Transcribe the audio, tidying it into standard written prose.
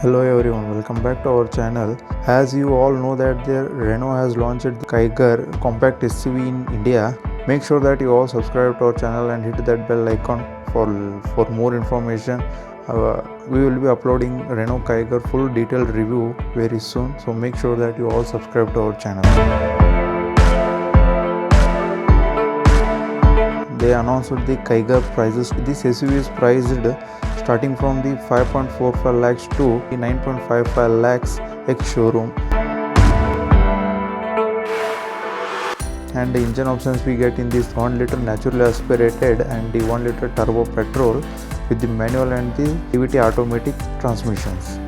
Hello everyone, welcome back to our channel. As you all know that Renault has launched the Kiger compact SUV in India. Make sure that you all subscribe to our channel and hit that bell icon for more information. We will be uploading Renault Kiger full detailed review very soon. So make sure that you all subscribe to our channel. They announced the Kiger prices. This SUV is priced starting from the 5.45 lakhs to 9.55 lakhs ex-showroom. And the engine options we get in this 1 liter naturally aspirated and the 1 liter turbo petrol with the manual and the CVT automatic transmissions.